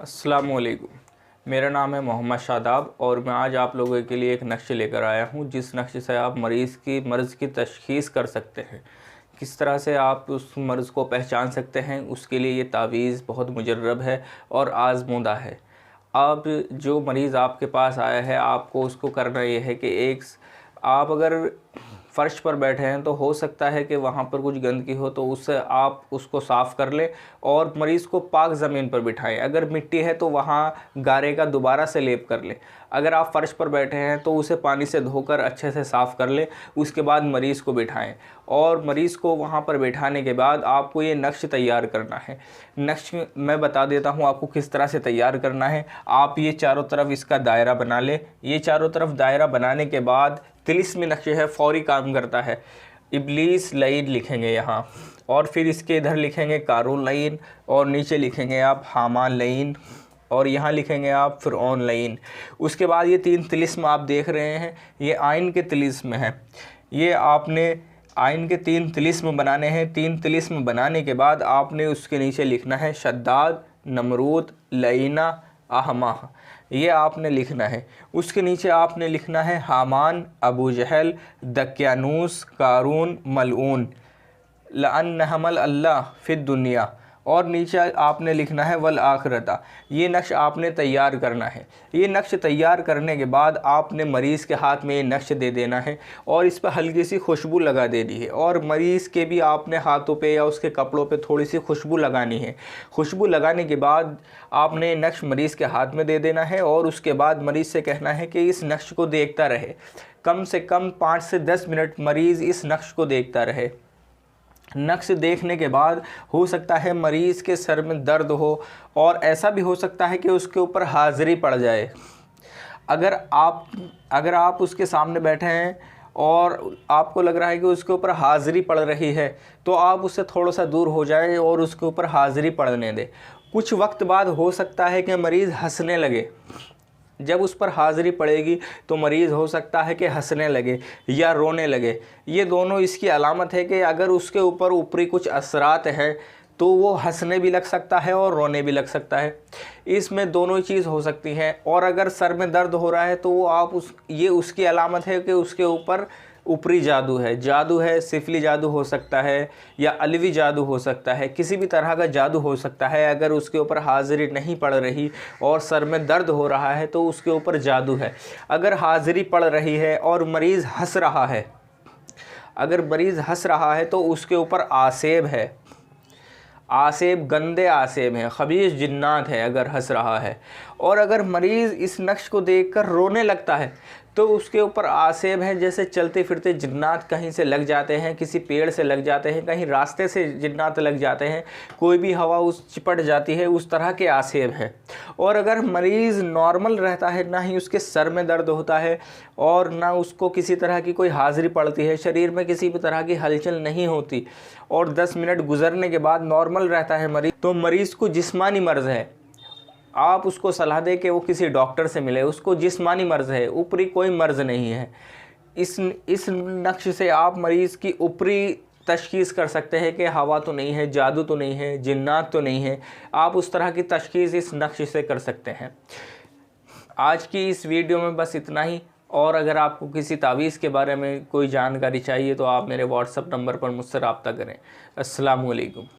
अस्सलामुअलैकुम। मेरा नाम है मोहम्मद शादाब और मैं आज आप लोगों के लिए एक नक्शे लेकर आया हूं, जिस नक्शे से आप मर्ज़ की तशख़ीस कर सकते हैं। किस तरह से आप उस मर्ज़ को पहचान सकते हैं, उसके लिए ये तावीज़ बहुत मुजर्रब है और आज़मूदा है। अब जो मरीज़ आपके पास आया है, आपको उसको करना ये है कि आप अगर फ़र्श पर बैठे हैं तो हो सकता है कि वहाँ पर कुछ गंदगी हो, तो उससे आप उसको साफ़ कर लें और मरीज़ को पाक ज़मीन पर बिठाएं। अगर मिट्टी है तो वहाँ गारे का दोबारा से लेप कर लें। अगर आप फ़र्श पर बैठे हैं तो उसे पानी से धोकर अच्छे से साफ़ कर लें। उसके बाद मरीज़ को बिठाएं और मरीज़ को वहाँ पर बिठाने के बाद आपको ये नक्श तैयार करना है। नक्श मैं बता देता हूँ आपको किस तरह से तैयार करना है। आप ये चारों तरफ इसका दायरा बना लें। ये चारों तरफ दायरा बनाने के बाद तिलिस्मी नक्शे है, फ़ौरी काम करता है। इब्लीस लाइन लिखेंगे यहाँ, और फिर इसके इधर लिखेंगे कारून लाइन, और नीचे लिखेंगे आप हामान लाइन, और यहाँ लिखेंगे आप फ़िरऔन लाइन। उसके बाद ये 3 तिलिस्म आप देख रहे हैं, ये आइन के तिलिस्म हैं। ये आपने आइन के 3 तिलिस्म बनाने हैं। 3 तिलिस्म बनाने के बाद आपने उसके नीचे लिखना है शद्दाद, नमरूद, लईना, आहमाह। ये आपने लिखना है। उसके नीचे आपने लिखना है हामान, अबू जहल, दक्यानूस, कारून, मलऊन, लअन्नहमल अल्लाह फिद दुनिया, और नीचे आपने लिखना है वल आखिरता। ये नक्श आपने तैयार करना है। ये नक्श तैयार करने के बाद आपने मरीज़ के हाथ में ये नक्श दे देना है और इस पर हल्की सी खुशबू लगा देनी है, और मरीज़ के भी आपने हाथों पे या उसके कपड़ों पे थोड़ी सी खुशबू लगानी है। खुशबू लगाने के बाद आपने नक्श मरीज़ के हाथ में दे देना है और उसके बाद मरीज़ से कहना है कि इस नक्श को देखता रहे। कम से कम 5 से 10 मिनट मरीज़ इस नक्श को देखता रहे। नक्श देखने के बाद हो सकता है मरीज़ के सर में दर्द हो, और ऐसा भी हो सकता है कि उसके ऊपर हाज़री पड़ जाए। अगर आप उसके सामने बैठे हैं और आपको लग रहा है कि उसके ऊपर हाज़री पड़ रही है, तो आप उससे थोड़ा सा दूर हो जाएं और उसके ऊपर हाज़री पड़ने दें। कुछ वक्त बाद हो सकता है कि मरीज़ हंसने लगे। जब उस पर हाज़री पड़ेगी तो मरीज़ हो सकता है कि हंसने लगे या रोने लगे। ये दोनों इसकी अलामत है कि अगर उसके ऊपर ऊपरी कुछ असरात हैं तो वो हंसने भी लग सकता है और रोने भी लग सकता है। इसमें दोनों चीज़ हो सकती हैं। और अगर सर में दर्द हो रहा है तो वो ये उसकी अलामत है कि उसके ऊपर ऊपरी जादू है, सिफली जादू हो सकता है या अलवी जादू हो सकता है, किसी भी तरह का जादू हो सकता है। अगर उसके ऊपर हाज़री नहीं पड़ रही और सर में दर्द हो रहा है तो उसके ऊपर जादू है। अगर हाज़री पड़ रही है और मरीज़ हंस रहा है, तो उसके ऊपर आसेब है। आसेब गंदे आसेब हैं, खबीस जिन्नात है अगर हंस रहा है। और अगर मरीज़ इस नक्श को देखकर रोने लगता है तो उसके ऊपर आसेब है, जैसे चलते फिरते जिन्नात कहीं से लग जाते हैं, किसी पेड़ से लग जाते हैं, कहीं रास्ते से जिन्नात लग जाते हैं, कोई भी हवा चिपट जाती है, उस तरह के आसेब हैं। और अगर मरीज़ नॉर्मल रहता है, ना ही उसके सर में दर्द होता है और ना उसको किसी तरह की कोई हाज़री पड़ती है, शरीर में किसी भी तरह की हलचल नहीं होती, और 10 मिनट गुजरने के बाद नॉर्मल रहता है मरीज़, तो मरीज़ को जिस्मानी मर्ज़ है। आप उसको सलाह दें कि वो किसी डॉक्टर से मिले। उसको जिस्मानी मर्ज़ है, ऊपरी कोई मर्ज़ नहीं है। इस नक्श से आप मरीज़ की ऊपरी तशख़ीस कर सकते हैं कि हवा तो नहीं है, जादू तो नहीं है, जिन्नात तो नहीं है। आप उस तरह की तशख़ीस इस नक्श से कर सकते हैं। आज की इस वीडियो में बस इतना ही, और अगर आपको किसी तावीज़ के बारे में कोई जानकारी चाहिए तो आप मेरे व्हाट्सएप नंबर पर मुझसे रब्ता करें। अस्सलामु अलैकुम।